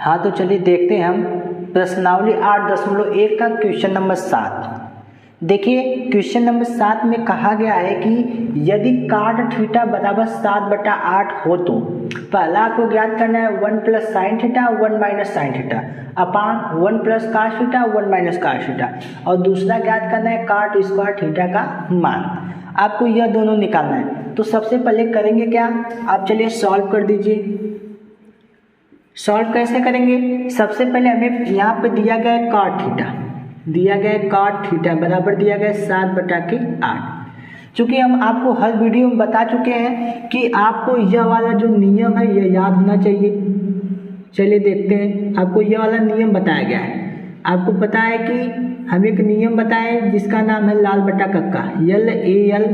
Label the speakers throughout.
Speaker 1: हाँ तो चलिए देखते हैं हम प्रश्नावली 8.1 का क्वेश्चन नंबर 7। देखिए क्वेश्चन नंबर 7 में कहा गया है कि यदि काट थीटा बराबर 7/8 हो तो पहला आपको ज्ञात करना है 1 + sin theta 1 - sin theta upon 1 + cos theta 1 - cos theta और दूसरा ज्ञात करना है काट स्क्वायर थीटा का मान। आपको यह दोनों निकालना है। तो सबसे पहले करेंगे क्या, आप चलिए सॉल्व कर दीजिए। सॉल्व कैसे करेंगे, सबसे पहले हमें यहाँ पे दिया गया है काट थीटा, दिया गया है काट थीटा बराबर दिया गया है 7/8। चूँकि हम आपको हर वीडियो में बता चुके हैं कि आपको यह वाला जो नियम है यह याद होना चाहिए। चलिए देखते हैं, आपको यह वाला नियम बताया गया है। आपको पता है कि हम एक नियम बताए जिसका नाम है लाल बटा कक्का, LAL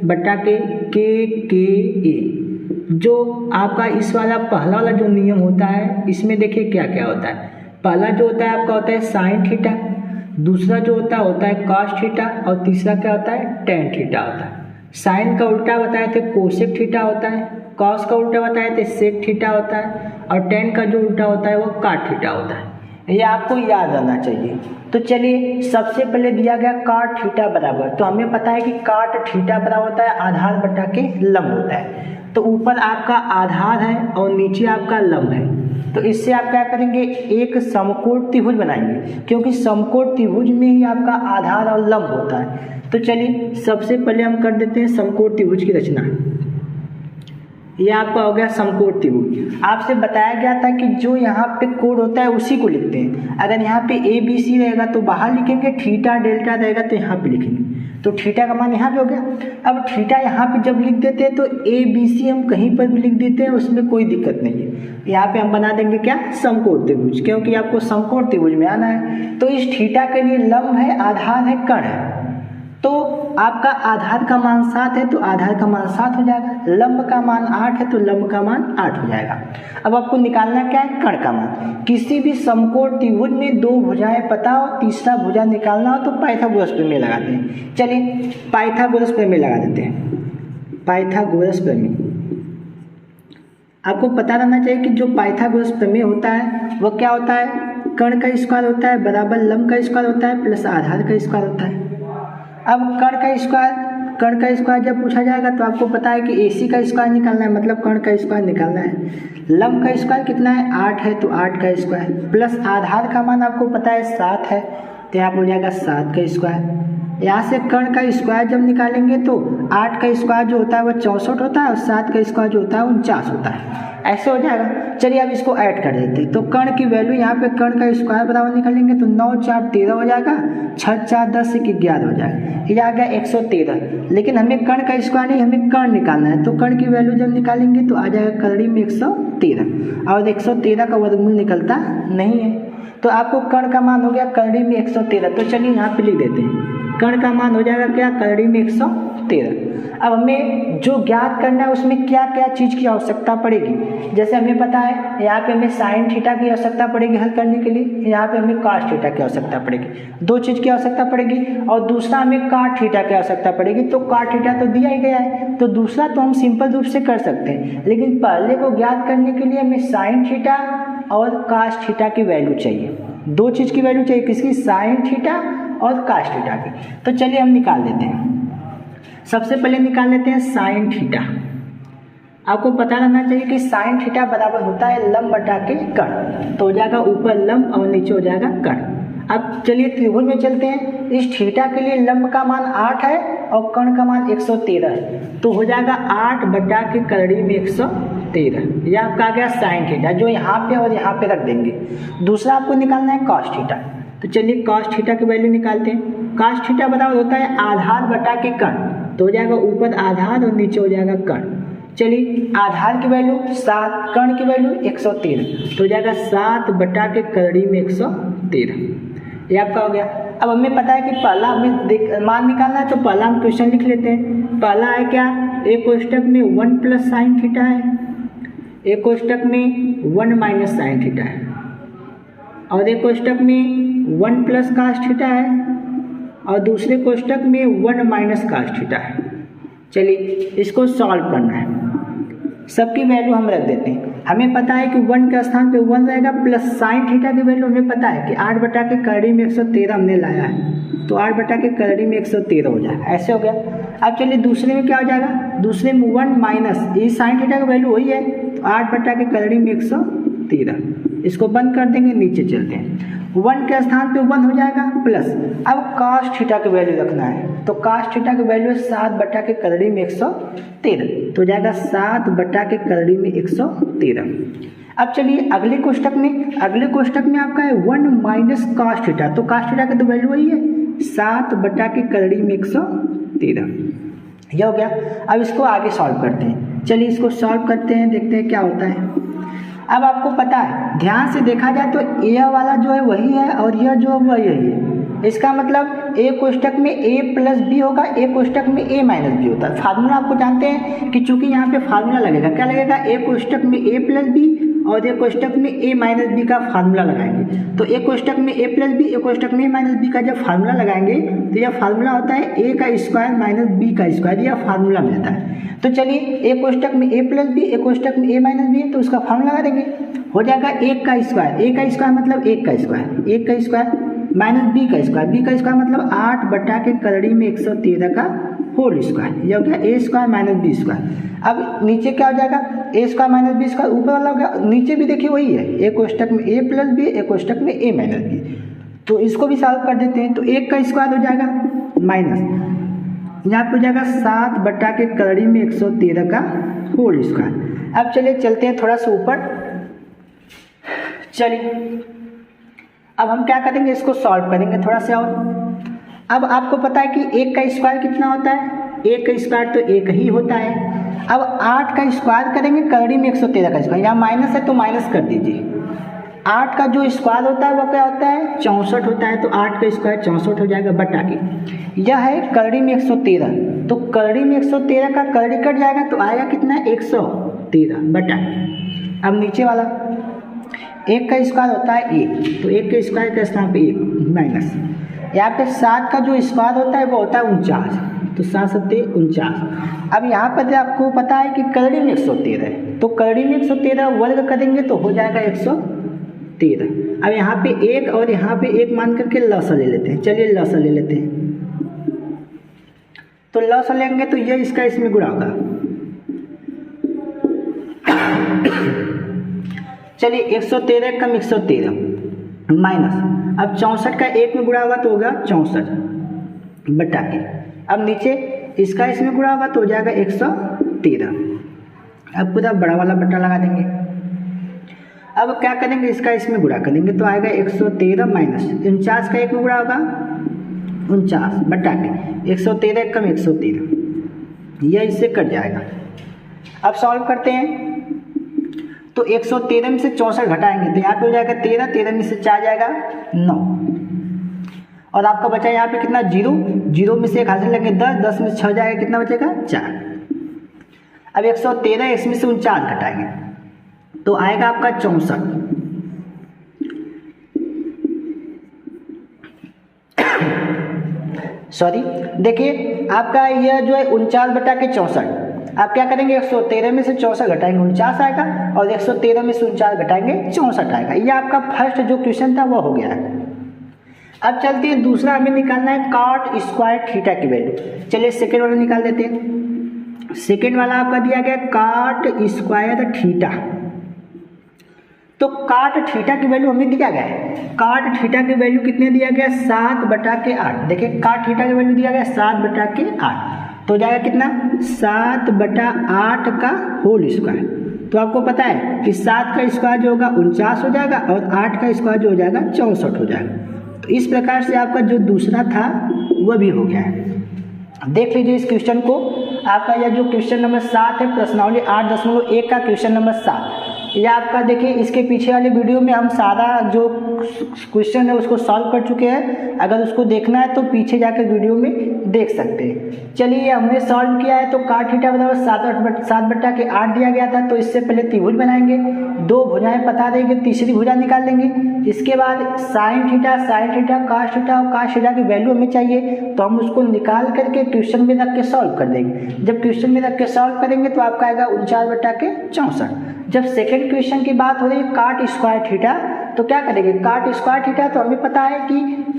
Speaker 1: बटा के ए। जो आपका इस वाला पहला वाला जो नियम होता है इसमें देखिए क्या क्या होता है। पहला जो होता है आपका होता है साइन थीटा, दूसरा जो होता है कॉस थीटा और तीसरा क्या होता है टेन थीटा होता है। साइन का उल्टा बताए थे कोसेक थीटा होता है, कॉस का उल्टा बताए थे सेक थीटा होता है और टेन का जो उल्टा होता है वो काट थीटा होता है। ये आपको याद रहना चाहिए। तो चलिए सबसे पहले दिया गया काट थीटा बराबर, तो हमें पता है कि काट थीटा बराबर होता है आधार बटा के लंब होता है। तो ऊपर आपका आधार है और नीचे आपका लंब है। तो इससे आप क्या करेंगे, एक समकोण त्रिभुज बनाएंगे, क्योंकि समकोण त्रिभुज में ही आपका आधार और लंब होता है। तो चलिए सबसे पहले हम कर देते हैं समकोण त्रिभुज की रचना। यह आपका हो गया समकोण त्रिभुज। आपसे बताया गया था कि जो यहाँ पे कोण होता है उसी को लिखते हैं। अगर यहाँ पे ABC रहेगा तो बाहर लिखेंगे, थीटा डेल्टा रहेगा तो यहाँ पे लिखेंगे। तो थीटा का मान यहाँ पे हो गया। अब थीटा यहाँ पे जब लिख देते हैं तो ABC हम कहीं पर भी लिख देते हैं, उसमें कोई दिक्कत नहीं है। यहाँ पे हम बना देंगे क्या, समकोण त्रिभुज, क्योंकि आपको समकोण त्रिभुज में आना है। तो इस थीटा के लिए लंब है, आधार है, कर्ण है। तो आपका आधार का मान 7 है तो आधार का मान 7 हो जाएगा, लंब का मान 8 है तो लंब का मान 8 हो जाएगा। अब आपको निकालना क्या है, कर्ण का मान। किसी भी समकोण त्रिभुज में दो भुजाएं पता हो, तीसरा भुजा निकालना हो तो पाइथागोरस प्रमेय लगाते हैं। चलिए पाइथागोरस प्रमेय लगा देते हैं। पाइथागोरस प्रमेय आपको पता रहना चाहिए कि जो पाइथागोरस प्रमेय होता है वह क्या होता है, कर्ण का स्क्वायर होता है बराबर लंब का स्क्वायर होता है प्लस आधार का स्क्वायर होता है। अब कर्ण का स्क्वायर जब पूछा जाएगा तो आपको पता है कि AC का स्क्वायर निकालना है, मतलब कर्ण का स्क्वायर निकालना है। लंब का स्क्वायर कितना है, 8 है तो 8 का स्क्वायर प्लस आधार का मान आपको पता है 7 है तो यहाँ पर हो जाएगा 7 का स्क्वायर। यहाँ से कर्ण का स्क्वायर जब निकालेंगे तो 8 का स्क्वायर जो होता है वह 64 होता है और 7 का स्क्वायर जो होता है 49 होता है। ऐसे हो जाएगा। चलिए अब इसको ऐड कर देते हैं। तो कर्ण की वैल्यू यहाँ पे कर्ण का स्क्वायर बराबर निकालेंगे तो 9 × 4 = 13 हो जाएगा, 6 × 4 = 10 = 11 हो जाएगा। ये आ गया 113। लेकिन हमें कर्ण का स्क्वायर नहीं, हमें कर्ण निकालना है। तो कर्ण की वैल्यू जब निकालेंगे तो आ जाएगा करड़ी में 113 और 113 का वर्गमूल निकलता नहीं है। तो आपको कर्ण का मान हो गया करड़ी में 113। तो चलिए यहाँ पे लिख देते हैं, कर्ण का मान हो जाएगा क्या, करड़ी में 113। अब हमें जो ज्ञात करना है उसमें क्या क्या चीज़ की आवश्यकता पड़ेगी। जैसे हमें पता है यहाँ पे हमें साइन थीटा की आवश्यकता पड़ेगी हल करने के लिए, यहाँ पे हमें कॉस थीटा की आवश्यकता पड़ेगी। दो चीज़ की आवश्यकता पड़ेगी और दूसरा हमें काट थीटा की आवश्यकता पड़ेगी। तो काट थीटा तो दिया ही गया है, तो दूसरा तो हम सिंपल रूप से कर सकते हैं, लेकिन पहले को ज्ञात करने के लिए हमें साइन थीटा और कॉस थीटा की वैल्यू चाहिए। दो चीज़ की वैल्यू चाहिए, किसकी, साइन थीटा और कॉस थीटा की। तो चलिए हम निकाल लेते हैं। सबसे पहले निकाल लेते हैं साइन थीटा। आपको पता रहना चाहिए कि साइन थीटा बराबर होता है लंब बटा के कर्ण। तो हो जाएगा ऊपर लंब और नीचे हो जाएगा कर्ण। अब चलिए त्रिभुज में चलते हैं। इस थीटा के लिए लंब का मान 8 है और कर्ण का मान 113 है। तो हो जाएगा 8 बटा के करड़ी में 113। यह आपका आ गया साइन थीटा, जो यहाँ पे और यहाँ पे रख देंगे। दूसरा आपको निकालना है कॉस थीटा। तो चलिए कॉस थीटा की वैल्यू निकालते हैं। कॉस थीटा बराबर होता है आधार बटा के कर्ण। तो हो जाएगा ऊपर आधार और नीचे हो जाएगा कर्ण। चलिए आधार की वैल्यू 7, कर्ण की वैल्यू 113। तो हो जाएगा 7 बटा के करड़ी में 113। ये आपका हो गया। अब हमें पता है कि पहला हमें मान निकालना है, तो पहला हम क्वेश्चन लिख लेते हैं। पहला है क्या, एक कोष्टक में 1 + sin थीटा है, एक कोष्टक में 1 - sin थीटा है और एक कोष्टक में 1 + cos थीटा है और दूसरे कोष्टक में 1 - cos थीटा है। चलिए इसको सॉल्व करना है। सबकी वैल्यू हम रख देते हैं। हमें पता है कि 1 के स्थान पे 1 रहेगा प्लस साइन थीटा की वैल्यू हमें पता है कि 8 बटा के करड़ी में 113 हमने लाया है, तो 8 बटा के करड़ी में 113 हो जाएगा। ऐसे हो गया। अब चलिए दूसरे में क्या हो जाएगा, दूसरे में 1 माइनस ये साइन थीटा की वैल्यू वही है, तो 8 बटा के करड़ी में 113, इसको बंद कर देंगे, नीचे चलते हैं। 1 के स्थान पे 1 हो जाएगा प्लस, अब कास्ट थीटा की वैल्यू रखना है, तो कास्ट थीटा की वैल्यू 7 बटा के करड़ी में 113, तो हो जाएगा 7 बटा के करड़ी में 113। अब चलिए अगले कोष्टक में आपका है 1 माइनस कास्ट थीटा, तो कास्ट थीटा की तो वैल्यू वही है 7 बटा के करड़ी में 113, यह हो गया। अब इसको आगे सॉल्व करते हैं, चलिए इसको सॉल्व करते हैं, देखते हैं क्या होता है। अब आपको पता है, ध्यान से देखा जाए तो यह वाला जो है वही है और यह जो है वही है। इसका मतलब ए कोष्टक में a प्लस बी होगा, ए कोष्टक में a माइनस बी होता है। फार्मूला आपको जानते हैं कि चूंकि यहाँ पे फार्मूला लगेगा, क्या लगेगा, ए कोष्टक में a प्लस बी और ए कोष्टक में a माइनस बी का फार्मूला लगाएंगे। तो ए कोष्टक में a प्लस बी, ए कोष्टक में a माइनस बी का जब फार्मूला लगाएंगे तो यह फार्मूला होता है a का स्क्वायर माइनस b का स्क्वायर, यह फार्मूला मिलता है। तो चलिए ए कोष्टक में a प्लस बी, ए कोष्टक में a माइनस बी है, तो उसका फार्मूला लगा देंगे, हो जाएगा 1 का स्क्वायर, a का स्क्वायर मतलब 1 का स्क्वायर, 1 का स्क्वायर माइनस b का स्क्वायर, b का स्क्वायर मतलब 8 बटा के करड़ी में 113 का होल स्क्वायर, यह हो गया a square minus b square. अब नीचे क्या हो जाएगा, a square minus b square, ऊपर वाला हो गया, नीचे भी देखिए वही है, ए कोष्टक में a प्लस बी, ए कोष्टक में a माइनस बी, तो इसको भी सॉल्व कर देते हैं। तो 1 का स्क्वायर हो जाएगा माइनस, यहाँ पे हो जाएगा 7 बटा के करड़ी में 113 का होल स्क्वायर। अब चलिए चलते हैं थोड़ा सा ऊपर, चलिए अब हम क्या करेंगे, इसको सॉल्व करेंगे थोड़ा सा और। अब आपको पता है कि 1 का स्क्वायर कितना होता है, 1 का स्क्वायर तो 1 ही होता है। अब 8 का स्क्वायर करेंगे, करड़ी में 113 का स्क्वायर, यहाँ माइनस है तो माइनस कर दीजिए। 8 का जो स्क्वायर होता है वह क्या होता है, 64 होता है, तो 8 का स्क्वायर 64 हो जाएगा बटा के, यह है करड़ी में 113, तो करड़ी में 113 का करड़ी कट जाएगा तो आएगा कितना, 113 बटा। अब नीचे वाला 1 का स्क्वायर होता है 1, तो 1 के स्क्वायर के स्थान पे 1 माइनस, यहाँ पे 7 का जो स्क्वायर होता है वो होता है 49, तो 7 सत्ते 49। अब यहाँ पर आपको पता है कि करड़ी में 113 है, तो करड़ी में 113 वर्ग करेंगे तो हो जाएगा 113। अब यहाँ पे 1 और यहाँ पे 1 मान करके लसा ले लेते हैं, चलिए लसा ले लेते हैं, तो लसा लेंगे तो ये इसका इसमें गुणा होगा। चलिए 113 कम 113 माइनस, अब 64 का 1 में गुणा होगा तो होगा 64 बटा के, अब नीचे इसका इसमें गुणा होगा तो हो जाएगा 113। अब पूरा बड़ा वाला बटा लगा देंगे। अब क्या करेंगे, इसका इसमें गुणा करेंगे तो आएगा 113 माइनस 49 का 1 में गुणा होगा 49 बटा के 113 कम 113, यह इससे कट जाएगा। अब सॉल्व करते हैं, तो 113 में से 64 घटाएंगे तो यहाँ पे हो जाएगा 13, 13 में से 4 जाएगा 9, और आपका बचा यहाँ पे कितना 0, 0 में से 1 हासिल लेंगे 10, 10 में से 6 जाएगा, कितना बचेगा 4। अब 113 इसमें से 49 घटाएंगे तो आएगा आपका 64, सॉरी देखिए आपका यह जो है 49 बटा के 64, आप क्या करेंगे 113 में से 64 घटाएंगे 49 आएगा, और 113 में से 49 घटाएंगे 64 आएगा। ये आपका फर्स्ट जो क्वेश्चन था वो हो गया है। अब चलते हैं दूसरा, हमें निकालना है कॉट स्क्वायर थीटा की वैल्यू। चलिए सेकेंड वाला निकाल देते हैं। सेकेंड वाला आपका दिया गया कॉट स्क्वायर थीटा, तो कॉट थीटा की वैल्यू हमें दिया गया है, कॉट थीटा की वैल्यू कितने दिया गया 7 बटा के 8। देखिए कॉट थीटा की वैल्यू दिया गया 7 बटा के 8, तो जाएगा कितना 7 बटा 8 का होल स्क्वायर। तो आपको पता है कि 7 का स्क्वायर जो होगा 49 हो जाएगा और 8 का स्क्वायर जो हो जाएगा 64 हो जाएगा। तो इस प्रकार से आपका जो दूसरा था वह भी हो गया है। देख लीजिए इस क्वेश्चन को, आपका यह जो क्वेश्चन नंबर 7 है, प्रश्नावली 8.1 का क्वेश्चन नंबर 7। या आपका देखिए इसके पीछे वाले वीडियो में हम सारा जो क्वेश्चन है उसको सॉल्व कर चुके हैं, अगर उसको देखना है तो पीछे जाकर वीडियो में देख सकते हैं। चलिए हमने सॉल्व किया है, तो cot थीटा बराबर 7/8 दिया गया था, तो इससे पहले त्रिभुज बनाएंगे, दो भुजाएं पता देंगे, तीसरी भुजा निकाल लेंगे। इसके बाद sin थीटा cos थीटा और cos थीटा की वैल्यू हमें चाहिए, तो हम उसको निकाल करके क्वेश्चन में रख के सॉल्व कर देंगे। जब क्वेश्चन में रख के सॉल्व करेंगे तो आपका आएगा 49/64। जब सेकंड क्वेश्चन की बात हो रही है cot स्क्वायर थीटा, तो क्या करेंगे, cot स्क्वायर थीटा तो हमें पता है कि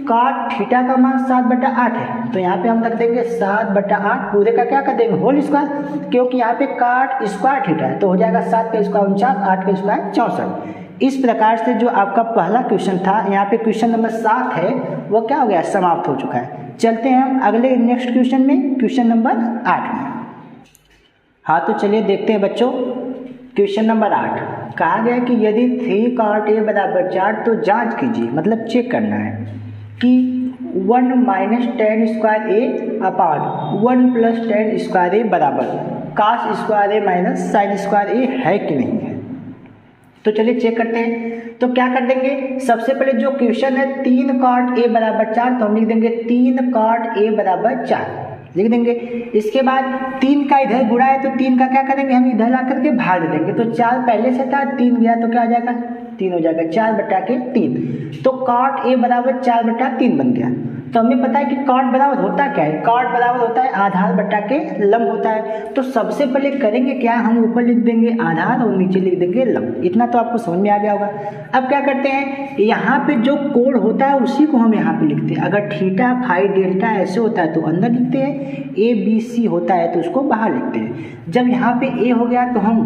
Speaker 1: cot थीटा का मान 7/8 है, तो यहाँ पे हम रख देंगे 7/8, पूरे का क्या कर देंगे होल स्क्वायर, क्योंकि यहाँ पे cot स्क्वायर थीटा है, तो हो जाएगा 7 का स्क्वायर 49, 8 का स्क्वायर 64। इस प्रकार से जो आपका पहला क्वेश्चन था, यहाँ पे क्वेश्चन नंबर 7 है, वो क्या हो गया, समाप्त हो चुका है। चलते हैं हम अगले नेक्स्ट क्वेश्चन में, क्वेश्चन नंबर 8 में। हाँ तो चलिए देखते हैं बच्चों, क्वेश्चन नंबर 8 कहा गया है कि यदि 3 cot a बराबर 4, तो जांच कीजिए, मतलब चेक करना है कि 1 माइनस टेन स्क्वायर ए अपान 1 प्लस टेन स्क्वायर ए बराबर cos स्क्वायर ए माइनस साइन स्क्वायर ए है कि नहीं है। तो चलिए चेक करते हैं। तो क्या कर देंगे, सबसे पहले जो क्वेश्चन है 3 cot a बराबर 4, तो हम लिख देंगे 3 cot a बराबर 4 लिख देंगे। इसके बाद 3 का इधर गुणा है, तो 3 का क्या करेंगे, हम इधर ला करके भाग दे देंगे, तो 4 पहले से था, 3 गया तो क्या हो जाएगा, 3 हो जाएगा, 4/3। तो cot a बराबर 4/3 बन गया। तो हमें पता है कि cot बराबर होता क्या है, cot बराबर होता है आधार बटा के लंब होता है। तो सबसे पहले करेंगे क्या, हम ऊपर लिख देंगे आधार और नीचे लिख देंगे लंब। इतना तो आपको समझ में आ गया होगा। अब क्या करते हैं, यहाँ पे जो कोण होता है उसी को हम यहाँ पे लिखते हैं। अगर थीटा फाई डेल्टा ऐसे होता है तो अंदर लिखते हैं, ए बी सी होता है तो उसको बाहर लिखते हैं। जब यहाँ पे ए हो गया तो हम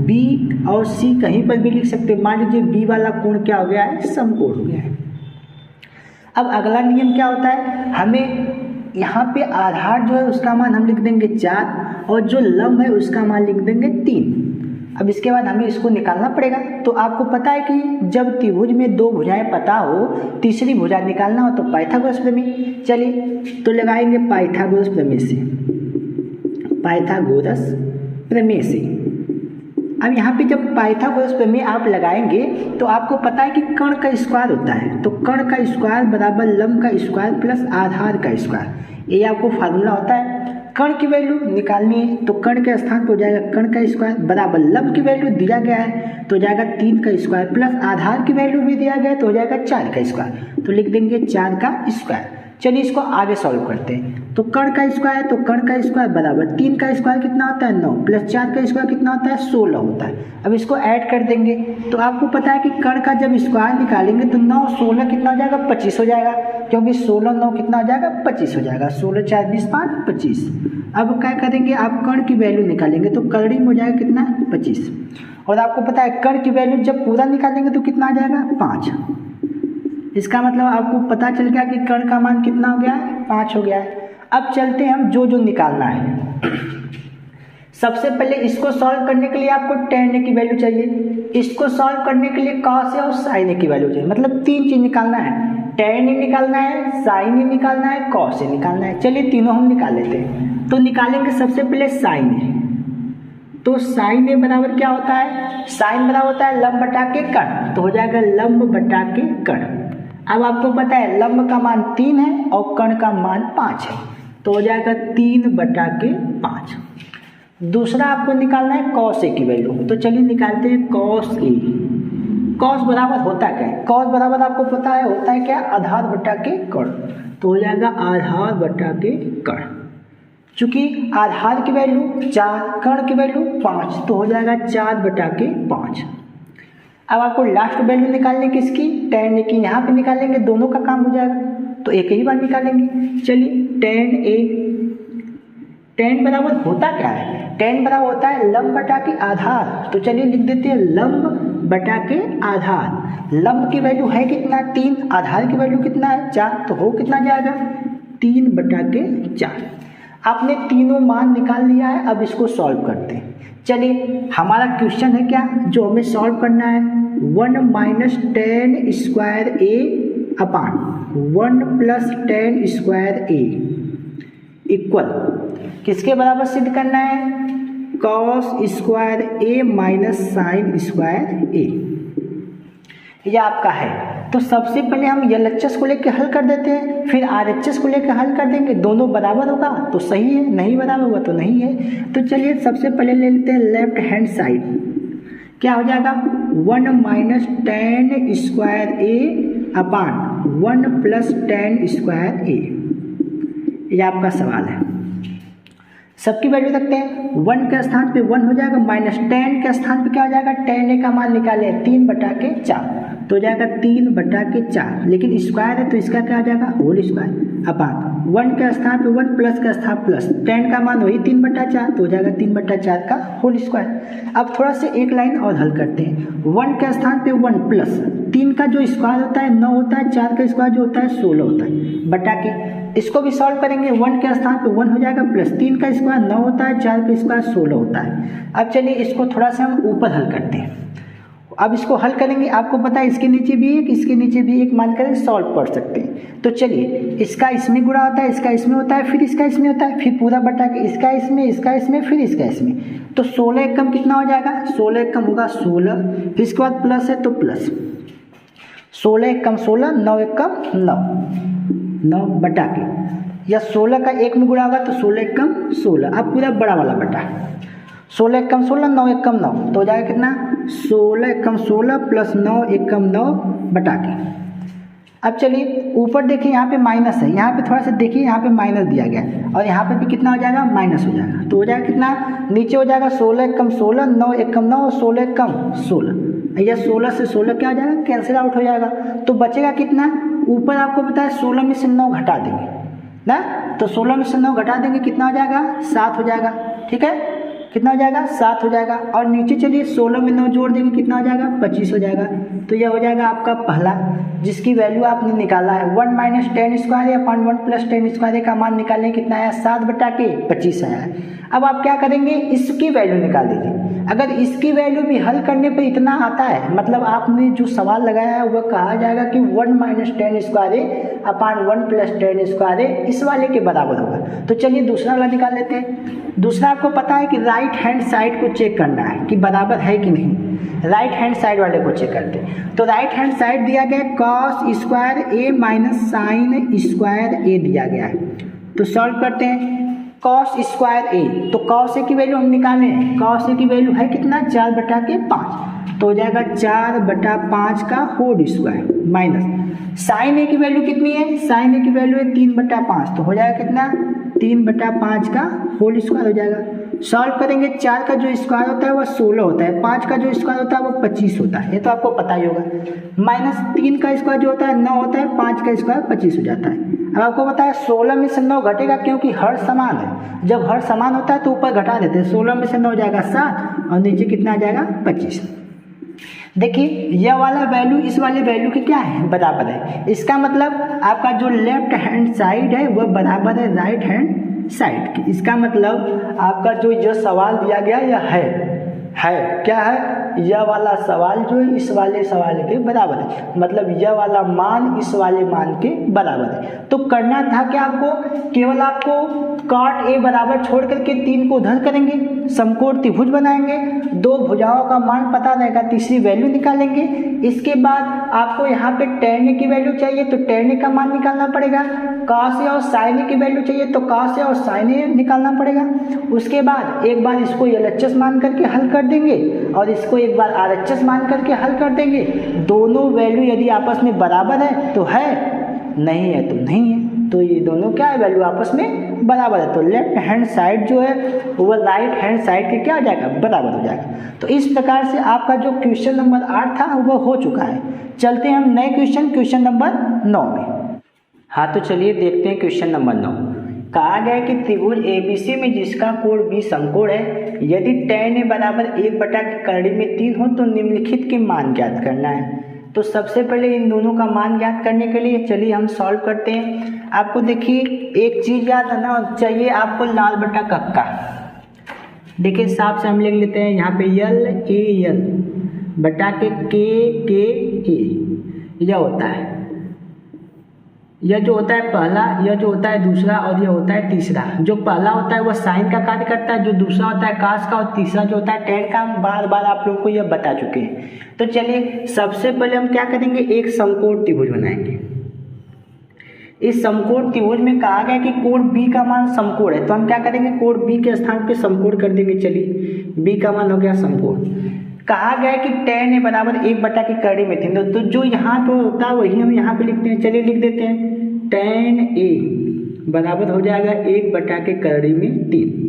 Speaker 1: बी और सी कहीं पर भी लिख सकते हैं। मान लीजिए बी वाला कोण क्या हो गया है, समकोण हो गया है। अब अगला नियम क्या होता है, हमें यहाँ पे आधार जो है उसका मान हम लिख देंगे 4 और जो लंब है उसका मान लिख देंगे 3। अब इसके बाद हमें इसको निकालना पड़ेगा। तो आपको पता है कि जब त्रिभुज में दो भुजाएं पता हो, तीसरी भुजा निकालना हो तो पाइथागोरस प्रमेय। चलिए तो लगाएंगे पाइथागोरस प्रमेय से, पाइथागोरस प्रमेय से। अब यहाँ पे जब पाइथागोरस प्रमेय आप लगाएंगे तो आपको पता है कि कर्ण का स्क्वायर होता है, तो कर्ण का स्क्वायर बराबर लंब का स्क्वायर प्लस आधार का स्क्वायर, ये आपको फार्मूला होता है। कर्ण की वैल्यू निकालनी है तो कर्ण के स्थान पर हो जाएगा कर्ण का स्क्वायर बराबर लंब की वैल्यू दिया गया है तो हो जाएगा 3 का स्क्वायर प्लस आधार की वैल्यू भी दिया गया है तो हो जाएगा 4 का स्क्वायर, तो लिख देंगे 4 का स्क्वायर। चलिए इसको आगे सॉल्व करते हैं। तो कर्ण का स्क्वायर है तो कर्ण का स्क्वायर बराबर 3 का स्क्वायर कितना होता है 9 प्लस 4 का स्क्वायर कितना होता है 16 होता है। अब इसको ऐड कर देंगे तो आपको पता है कि कर्ण का जब स्क्वायर निकालेंगे तो 9 16 कितना हो जाएगा 25 हो जाएगा, क्योंकि 16 9 कितना हो जाएगा 25 हो जाएगा, 16 4 20 5 25। अब क्या करेंगे, आप कर्ण की वैल्यू निकालेंगे तो कर्ण में हो जाएगा कितना 25, और आपको पता है कर्ण की वैल्यू जब पूरा निकालेंगे तो कितना आ जाएगा 5। इसका मतलब आपको पता चल गया कि कर्ण का मान कितना हो गया है 5 हो गया है। अब चलते हैं हम जो निकालना है। सबसे पहले इसको सॉल्व करने के लिए आपको tan a की वैल्यू चाहिए, इसको सॉल्व करने के लिए cos a और sin a की वैल्यू चाहिए, मतलब 3 चीज निकालना है, tan a निकालना है, sin a निकालना है, cos a निकालना है। चलिए तीनों हम निकाल लेते हैं। तो निकालेंगे सबसे पहले sin a, तो sin a बराबर क्या होता है, sin बराबर होता है लंब बटा के कर्ण, तो हो जाएगा लंब बटा के कर्ण। अब आपको पता है लंब का मान 3 है और कर्ण का मान 5 है, तो हो जाएगा 3 बटा के 5। दूसरा आपको निकालना है cos a की वैल्यू, तो चलिए निकालते हैं cos a। cos बराबर होता क्या है, cos बराबर आपको पता है होता है क्या, आधार बटा के कर्ण, तो हो जाएगा आधार बटा के कर्ण। चूंकि आधार की वैल्यू 4 कर्ण की वैल्यू 5, तो हो जाएगा 4 बटा के 5। अब आपको लास्ट वैल्यू निकालने किसकी, tan a की, यहाँ पे निकालेंगे दोनों का काम हो जाएगा, तो एक ही बार निकालेंगे। चलिए tan a, tan बराबर होता क्या है, tan बराबर होता है लंब बटा के आधार, तो चलिए लिख देते हैं लंब बटा के आधार। लंब की वैल्यू है कितना 3, आधार की वैल्यू कितना है 4, तो हो कितना जाएगा 3 बटा के 4। आपने तीनों मान निकाल लिया है। अब इसको सॉल्व करते हैं। चलिए हमारा क्वेश्चन है क्या जो हमें सॉल्व करना है, 1 माइनस टेन स्क्वायर ए अपान 1 प्लस टेन स्क्वायर ए इक्वल किसके बराबर सिद्ध करना है, कॉस स्क्वायर ए माइनस साइन स्क्वायर ए, यह आपका है। तो सबसे पहले हम LHS को लेकर हल कर देते हैं, फिर RHS को लेकर हल कर देंगे। दोनों बराबर होगा तो सही है, नहीं बराबर होगा तो नहीं है। तो चलिए सबसे पहले ले लेते हैं लेफ्ट हैंड साइड। क्या हो जाएगा 1 माइनस टेन स्क्वायर ए अपान 1 प्लस टेन स्क्वायर ए, ये आपका सवाल है। सबकी वैल्यू रखते हैं, 1 के स्थान पे 1 हो जाएगा, माइनस 10 के स्थान पे क्या हो जाएगा, 10 का मान निकाले 3/4 तो हो जाएगा 3/4, लेकिन स्क्वायर है तो इसका क्या हो जाएगा होल स्क्वायर अपान 1 के स्थान पे 1 प्लस का स्थान प्लस 10 का मान वही 3/4 तो हो जाएगा 3/4 का होल स्क्वायर। अब थोड़ा से एक लाइन और हल करते हैं, 1 के स्थान पे 1 प्लस 3 का जो स्क्वायर होता है 9 होता है, 4 का स्क्वायर जो होता है 16 होता है बटा के, इसको भी सॉल्व करेंगे। 1 के स्थान पे 1 हो जाएगा प्लस 3 का स्क्वायर 9 होता है, 4 का स्क्वायर 16 होता है। अब चलिए इसको थोड़ा सा हम ऊपर हल करते हैं। अब इसको हल करेंगे, आपको पता है इसके नीचे भी एक, इसके नीचे भी एक मान कर सॉल्व कर सकते हैं। तो चलिए इसका इसमें गुणा होता है, इसका इसमें होता है, फिर इसका इसमें होता है, फिर पूरा बटा के इसका इसमें, इसका इसमें, फिर इसका इसमें। तो 16 एकम कितना हो जाएगा, 16 एकम होगा 16, फिर इसके बाद प्लस है तो प्लस 16 एकम 16, 9 एकम 9 बटा के, या 16 का एक में गुणा होगा तो 16 एकम 16। अब पूरा बड़ा वाला बटा 16 एकम 16, 9 एकम 9 तो हो जाएगा कितना 16 एकम 16 प्लस 9 एकम 9 बटा के। अब चलिए ऊपर देखिए यहाँ पे माइनस है, यहाँ पे थोड़ा सा देखिए यहाँ पे माइनस दिया गया है और यहाँ पे भी कितना हो जाएगा माइनस हो जाएगा, तो हो जाएगा कितना नीचे हो जाएगा 16 एकम 16, 9 एकम 9 और 16 एकम 16, या 16 से 16 क्या हो जाएगा कैंसिल आउट हो जाएगा। तो बचेगा कितना, ऊपर आपको पता है 16 में से 9 घटा देंगे ना, तो 16 में से 9 घटा देंगे कितना हो जाएगा 7 हो जाएगा, ठीक है कितना हो जाएगा 7 हो जाएगा। और नीचे चलिए 16 में 9 जोड़ देंगे कितना हो जाएगा 25 हो जाएगा। तो यह हो जाएगा आपका पहला जिसकी वैल्यू आपने निकाला है 1 minus ten square upon 1 plus ten square का मान निकालने कितना आया 7/25 आया है। अब आप क्या करेंगे इसकी वैल्यू निकाल दीजिए। अगर इसकी वैल्यू भी हल करने पर इतना आता है मतलब आपने जो सवाल लगाया है वह कहा जाएगा कि 1 minus ten square upon 1 plus ten square इस वाले के बराबर होगा। तो चलिए दूसरा वाला निकाल लेते हैं। दूसरा आपको पता है कि राइट हैंड साइड को चेक करना है कि बराबर है कि नहीं, राइट हैंड साइड वाले को चेक करते हैं। तो राइट हैंड साइड दिया गया है कॉस स्क्वायर ए माइनस साइन स्क्वायर ए दिया गया है। तो सॉल्व करते हैं कॉस स्क्वायर ए, तो कॉस ए की वैल्यू हम निकालें, कॉस ए की वैल्यू है कितना 4/5 तो हो जाएगा 4/5 का होल स्क्वायर माइनस साइन ए की वैल्यू कितनी है, साइन ए की वैल्यू है 3/5 तो हो जाएगा कितना 3/5 का होल स्क्वायर हो जाएगा। सॉल्व करेंगे 4 का जो स्क्वायर होता है वह 16 होता है, 5 का जो स्क्वायर होता है वो 25 होता है, ये तो आपको पता ही होगा। माइनस 3 का स्क्वायर जो होता है 9 होता है, 5 का स्क्वायर 25 हो जाता है। अब आपको पता है 16 में से 9 घटेगा क्योंकि हर समान है, जब हर समान होता है तो ऊपर घटा देते हैं, 16 में से 9 हो जाएगा 7 और नीचे कितना आ जाएगा 25। देखिए यह वाला वैल्यू इस वाले वैल्यू के क्या है बराबर है, इसका मतलब आपका जो लेफ्ट हैंड साइड है वह बराबर है राइट हैंड साइड की। इसका मतलब आपका जो सवाल दिया गया यह है क्या है, यह वाला सवाल जो इस वाले सवाल के बराबर है, मतलब यह वाला मान इस वाले मान के बराबर है। तो करना था क्या आपको, केवल आपको कॉट ए बराबर छोड़ करके 3 को उधर करेंगे, समकोण त्रिभुज बनाएंगे, 2 भुजाओं का मान पता रहेगा, तीसरी वैल्यू निकालेंगे। इसके बाद आपको यहाँ पे tan ए की वैल्यू चाहिए तो tan ए का मान निकालना पड़ेगा, cos ए और sin ए की वैल्यू चाहिए तो cos ए और sin ए निकालना पड़ेगा। उसके बाद एक बार इसको LHS मान करके हल कर देंगे और इसको एक बार RHS मान करके हल कर देंगे। दोनों वैल्यू यदि आपस में बराबर है तो है, नहीं है तो नहीं है, तो ये दोनों क्या है वैल्यू आपस में बराबर है, तो लेफ्ट हैंड साइड जो है वो राइट हैंड साइड के क्या हो जाएगा बराबर हो जाएगा। तो इस प्रकार से आपका जो क्वेश्चन नंबर 8 था वो हो चुका है। चलते हैं हम नए क्वेश्चन नंबर 9 में। हाँ तो चलिए देखते हैं क्वेश्चन नंबर 9। कहा गया कि त्रिभुज ABC में जिसका कोण B समकोण है, यदि tan ए बराबर 1/3 में 3 हो तो निम्नलिखित के मान ज्ञात करना है। तो सबसे पहले इन दोनों का मान ज्ञात करने के लिए चलिए हम सॉल्व करते हैं। आपको देखिए एक चीज़ याद रखना चाहिए आपको, लाल बटा कक्का। देखिए साफ से हम लिख लेते हैं यहाँ पे LAL बटा के KKA यह होता है। यह जो होता है पहला, यह जो होता है दूसरा और यह होता है तीसरा। जो पहला होता है वह साइन का कार्य करता है, जो दूसरा होता है कास का, और तीसरा जो होता है टेन का। हम बार बार आप लोगों को यह बता चुके हैं। तो चलिए सबसे पहले हम क्या करेंगे, एक समकोण त्रिभुज बनाएंगे। इस समकोण त्रिभुज में कहा गया कि कोण बी का मान समकोण है, तो हम क्या करेंगे, कोण बी के स्थान पे समकोण कर देंगे। चलिए बी का मान हो गया समकोण। कहा गया है कि tan a बराबर 1 के करड़ी में 3, तो जो यहाँ पे होता है वही हम यहाँ पे लिखते हैं। चलिए लिख देते हैं, tan a बराबर हो जाएगा 1 के करड़ी में 3।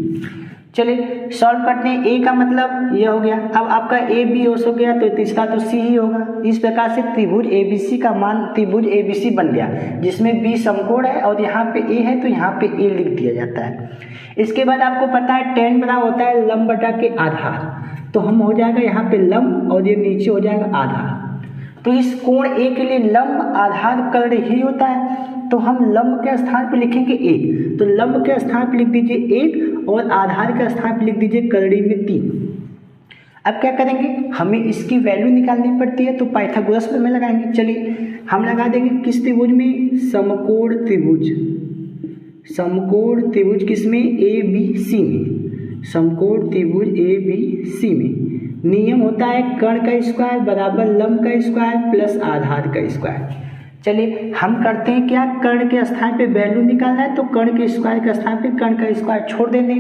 Speaker 1: चलिए सॉल्व करते हैं। a का मतलब ये हो गया। अब आपका a b हो गया, तो तीसरा तो c ही होगा। इस प्रकार से त्रिभुज abc का मान त्रिभुज abc बन गया, जिसमें b समकोण है और यहाँ पे a है, तो यहाँ पे a लिख दिया जाता है। इसके बाद आपको पता है tan बराबर होता है लंब बटा के आधार, तो हम हो जाएगा यहाँ पे लंब और ये नीचे हो जाएगा आधार। तो इस कोण a के लिए लंब आधार कर्ण ही होता है, तो हम लंब के स्थान पर लिखेंगे 1, तो लंब के स्थान पर लिख दीजिए 1 और आधार के स्थान पर लिख दीजिए करड़ी में 3। अब क्या करेंगे, हमें इसकी वैल्यू निकालनी पड़ती है, तो पाइथागोरस में लगाएंगे। चलिए हम लगा देंगे किस त्रिभुज में, समकोण त्रिभुज। समकोण त्रिभुज किसमें, ए बी सी में। समकोण त्रिभुज ए बी सी में नियम होता है कर्ण का स्क्वायर बराबर लंब का स्क्वायर प्लस आधार का स्क्वायर। चलिए हम करते हैं क्या, कर्ण के स्थान पे वैल्यू निकालना है, तो कर्ण के स्क्वायर के स्थान पे कर्ण का स्क्वायर छोड़ देंगे।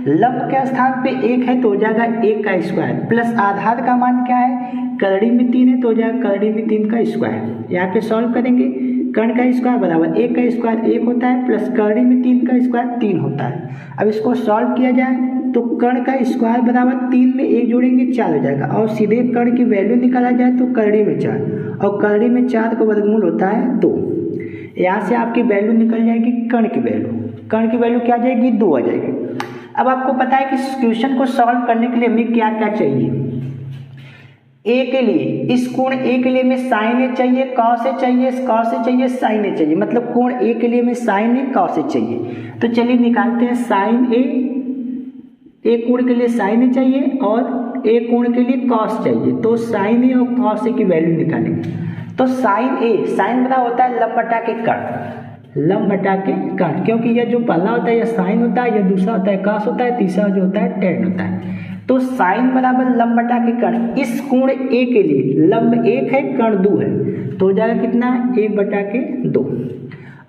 Speaker 1: लंब के स्थान पे 1 है तो हो जाएगा 1 का स्क्वायर प्लस आधार का मान क्या है, करड़ी में 3 है, तो हो जाएगा करड़ी में 3 का स्क्वायर। यहाँ पे सॉल्व करेंगे, कर्ण का स्क्वायर बराबर 1 का स्क्वायर 1 होता है प्लस करड़ी में 3 का स्क्वायर 3 होता है। अब इसको सॉल्व किया जाए तो कर्ण का स्क्वायर बराबर 3 में 1 जोड़ेंगे 4 हो जाएगा, और सीधे कर्ण की वैल्यू निकाला जाए तो करड़ी में 4, और करड़ी में 4 का वर्गमूल होता है 2। यहाँ से आपकी वैल्यू निकल जाएगी, कर्ण की वैल्यू क्या आ जाएगी, 2 आ जाएगी। अब आपको पता है कि इस क्वेश्चन को सॉल्व करने के लिए हमें क्या क्या चाहिए। ए के लिए, इस कोण ए के लिए में साइन ए चाहिए, कॉस ए चाहिए, कॉस ए चाहिए, साइन ए चाहिए, मतलब कोण ए के लिए में साइन ए कॉस ए चाहिए। तो चलिए निकालते हैं साइन ए कोण के लिए साइन ए चाहिए और ए कोण के लिए कॉस चाहिए, तो साइन ए और कॉस ए की वैल्यू निकालेंगे। तो साइन बड़ा होता है लंब बटा के कर्ण, लंब बटा के कर्ण, क्योंकि यह जो पहला होता है यह साइन होता है, यह दूसरा होता है कॉस होता है, तीसरा जो होता है टेन होता है। तो साइन बराबर लंब बटा के कर्ण। इस कोण ए के लिए लंब 1 है कर्ण 2 है, तो हो जाएगा कितना, 1 बटा के 2।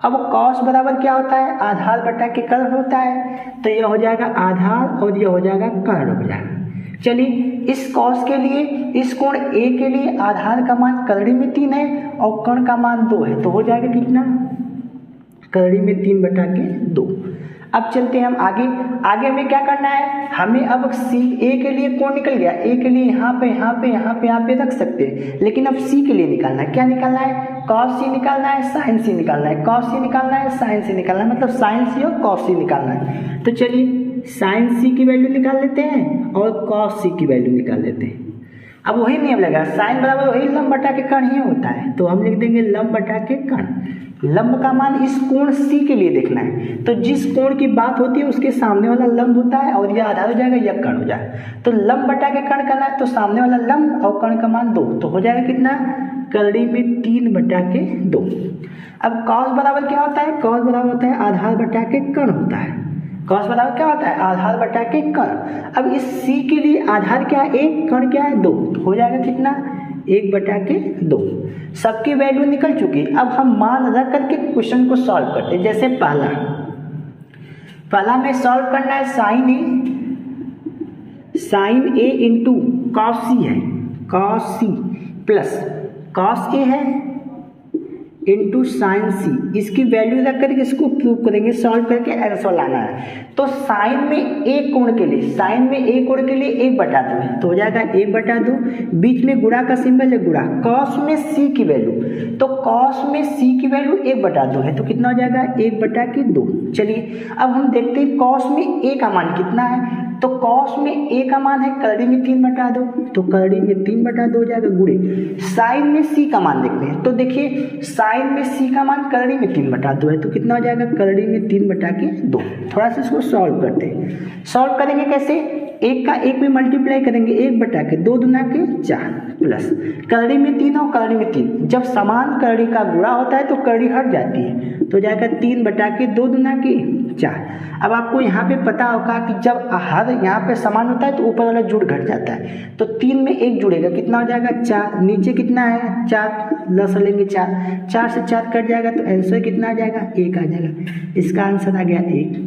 Speaker 1: अब कॉस बराबर क्या होता है, आधार बटा के कर्ण होता है, तो यह हो जाएगा आधार और यह हो जाएगा कर्ण हो जाएगा। चलिए इस कॉस के लिए, इस कोण ए के लिए आधार का मान करड़ी में 3 है और कर्ण का मान 2 है, तो हो जाएगा कितना, करड़ी में 3 बटा के 2। अब चलते हैं हम आगे हमें क्या करना है, हमें अब सी ए के लिए कोण निकल गया, ए के लिए यहाँ पे रख सकते हैं, लेकिन अब सी के लिए निकालना है। क्या निकालना है, कॉस सी निकालना है, साइन सी निकालना है, कॉस सी निकालना है, साइन सी निकालना है, मतलब साइन सी और कॉस सी निकालना है। तो चलिए साइन सी की वैल्यू निकाल लेते हैं और कॉस सी की वैल्यू निकाल लेते हैं। अब वही नियम लगा, साइन बराबर वही लंब बटा के कर्ण ही होता है, तो हम लिख देंगे लंब बटा के कर्ण। लंब का मान इस कोण सी के लिए देखना है, तो जिस कोण की बात होती है उसके सामने वाला लंब होता है और यह आधार हो जाएगा, यह कर्ण हो जाएगा। तो लंब बटा के कर्ण करना है, तो सामने वाला लंब और कर्ण का मान 2, तो हो जाएगा कितना, करड़ी में 3 बटा के 2। अब कॉस बराबर क्या होता है, कॉस बराबर होता है आधार बटा के कर्ण होता है। कॉस बराबर क्या होता है, आधार बटा के कर्ण। अब इस सी के लिए आधार क्या है 1, कर्ण क्या है 2, तो हो जाएगा कितना, 1 बटा के 2। सबकी वैल्यू निकल चुकी। अब हम मान रख करके क्वेश्चन को सॉल्व करते हैं। जैसे पहला में सॉल्व करना है साइन ए इंटू कॉस सी है, cos C plus cos A है इंटू साइन सी। इसकी वैल्यू रख करके इसको प्रूव करेंगे, सॉल्व करके आंसर लाना है। तो साइन में ए कोण के लिए 1 बटा 2 है, तो हो जाएगा 1 बटा 2, बीच में गुणा का सिंबल है गुणा, कॉस में सी की वैल्यू, तो कॉस में सी की वैल्यू 1 बटा 2 है, तो कितना हो जाएगा 1 बटा के 2। चलिए अब हम देखते हैं कॉस में ए का मान कितना है, तो कॉस में ए का मान है करड़ी में 3 बटा 2, तो करड़ी में 3 बटा 2 हो जाएगा गुणे साइन में सी का मान देखते हैं। तो देखिए साइन में सी का मान करड़ी में 3 बटा 2 है, तो कितना हो जाएगा, करड़ी में 3 बटा के 2। थोड़ा सा इसको सॉल्व करते हैं। सॉल्व करेंगे कैसे, एक का एक में मल्टीप्लाई करेंगे, 1/के 2 दूना के 4 प्लस करड़ी में 3 और करड़ी में 3, जब समान करड़ी का गुणा होता है तो करड़ी हट जाती है, तो जाएगा 3/के 2 दूना के 4। अब आपको यहाँ पे पता होगा कि जब हर यहाँ पे समान होता है तो ऊपर वाला जुड़ घट जाता है, तो 3 में 1 जुड़ेगा, कितना हो जाएगा 4, नीचे कितना है 4, लस लेंगे 4 से 4 कट जाएगा, तो आंसर कितना आ जाएगा 1 आ जाएगा। इसका आंसर आ गया 1।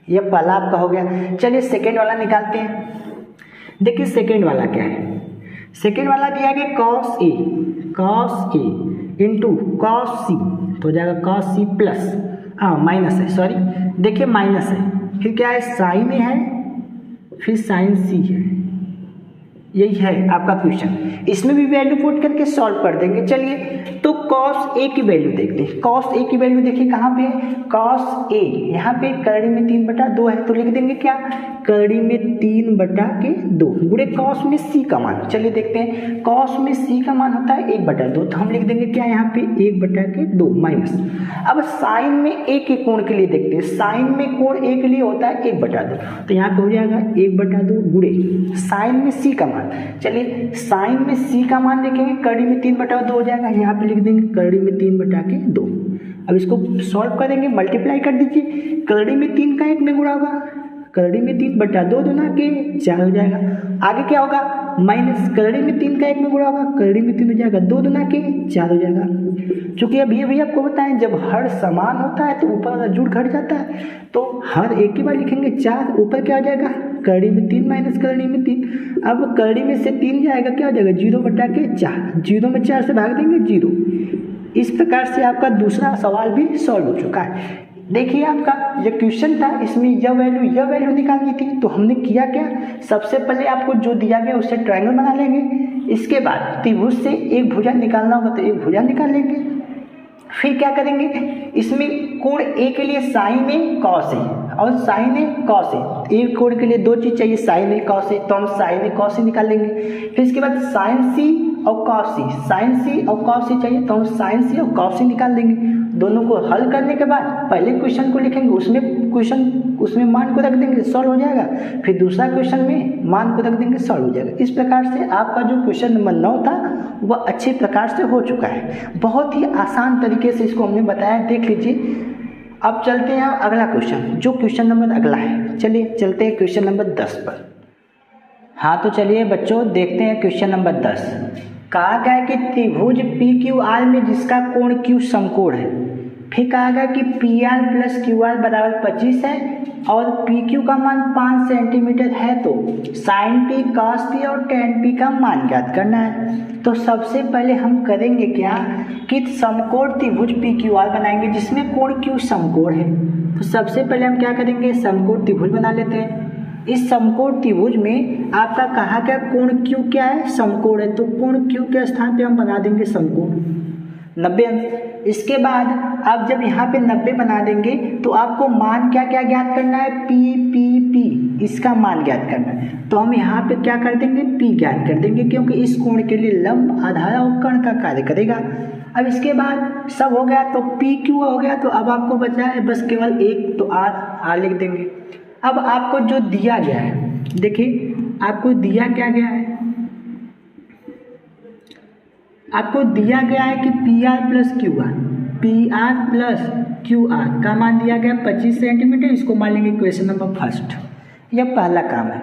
Speaker 1: ये पहला आपका हो गया। चलिए सेकेंड वाला निकालते हैं। देखिए सेकेंड वाला क्या है, सेकेंड वाला दिया गया cos A into cos C, तो हो जाएगा cos C प्लस माइनस है, सॉरी देखिए माइनस है, फिर क्या है साइन A है, फिर साइन C है, यही है आपका क्वेश्चन। इसमें भी वैल्यू पुट करके सॉल्व कर देंगे। चलिए तो cos A की वैल्यू देखते हैं। cos A की वैल्यू देखिए कहाँ पे है, cos A यहाँ पे करड़ी में 3/2 है, तो लिख देंगे क्या, करड़ी में 3/2 गुणे cos में C का मान। चलिए देखते हैं, cos में C का मान होता है 1/2, तो हम लिख देंगे क्या यहाँ पे 1/2 माइनस। अब साइन में A के कोण के लिए देखते हैं, साइन में कोण A के लिए होता है 1/2, तो यहाँ पे हो जाएगा 1/2 गुणे साइन में C का मान। चलिए साइन में C का मान देखेंगे, करड़ी में 3/2 हो जाएगा, यहाँ पे लिख देंगे करड़ी में 3/2। अब इसको सॉल्व करेंगे, मल्टीप्लाई कर दीजिए, करड़ी में 3 का 1 में गुणा होगा, करड़ी में 3/2 दूना के 4 हो जाएगा। आगे क्या होगा माइनस, करड़ी में 3 का 1 में गुणा होगा, करड़ी में 3 हो जाएगा, 2 दूना के 4 हो जाएगा। क्योंकि अभी आपको बताएं जब हर समान होता है तो ऊपर वाला जुड़ घट जाता है, तो हर एक ही बार लिखेंगे 4, ऊपर क्या हो जाएगा करड़ी में 3 माइनस करड़ी में 3। अब करड़ी में से 3 जाएगा, क्या हो जाएगा 0/4, 0 में 4 से भाग देंगे 0। इस प्रकार से आपका दूसरा सवाल भी सॉल्व हो चुका है। देखिए आपका ये क्वेश्चन था, इसमें यह वैल्यू निकालनी थी, तो हमने किया क्या, सबसे पहले आपको जो दिया गया उससे ट्रायंगल बना लेंगे, इसके बाद त्रिभुज से एक भुजा निकालना होगा तो एक भुजा निकाल लेंगे। फिर क्या करेंगे, इसमें कोण A के लिए साइन A cos A और साइन A cos A, एक कोण के लिए 2 चीज़ चाहिए, साइन A cos A, तो हम साइन A cos A निकाल लेंगे। फिर इसके बाद साइन C और cos C, साइन C और cos C चाहिए, तो हम साइन C और cos C निकाल लेंगे। दोनों को हल करने के बाद पहले क्वेश्चन को लिखेंगे, उसमें मान को रख देंगे, सॉल्व हो जाएगा। फिर दूसरा क्वेश्चन में मान को रख देंगे, सॉल्व हो जाएगा। इस प्रकार से आपका जो क्वेश्चन नंबर 9 था वह अच्छे प्रकार से हो चुका है। बहुत ही आसान तरीके से इसको हमने बताया, देख लीजिए। अब चलते हैं अगला क्वेश्चन, जो क्वेश्चन नंबर अगला है। चलिए चलते हैं क्वेश्चन नंबर 10 पर। हाँ तो चलिए बच्चों देखते हैं क्वेश्चन नंबर 10। कहा गया है कि त्रिभुज PQR में जिसका कोण Q समकोण है। फिर कहा गया कि PR + QR = 25 है और PQ का मान 5 सेंटीमीटर है, तो sin P, cos P और tan P का मान ज्ञात करना है। तो सबसे पहले हम करेंगे क्या कि समकोण त्रिभुज PQR बनाएंगे जिसमें कोण Q समकोण है। तो सबसे पहले हम क्या करेंगे, समकोण त्रिभुज बना लेते हैं। इस समकोण त्रिभुज में आपका कहा गया कोण Q क्या है, समकोण है, तो कोण Q के स्थान पे हम बना देंगे समकोण 90 अंश। इसके बाद आप जब यहाँ पे 90 बना देंगे तो आपको मान क्या क्या ज्ञात करना है, P, इसका मान ज्ञात करना है। तो हम यहाँ पे क्या कर देंगे, P ज्ञात कर देंगे, क्योंकि इस कोण के लिए लंब, आधार और कर्ण का कार्य करेगा। अब इसके बाद सब हो गया, तो PQ हो गया, तो अब आपको बचा है बस केवल एक, तो R लिख देंगे। अब आपको जो दिया गया है, देखिए आपको दिया क्या गया है, आपको दिया गया है कि PR + QR का मान दिया गया 25 सेंटीमीटर। इसको मान लेंगे क्वेश्चन नंबर 1। यह पहला काम है।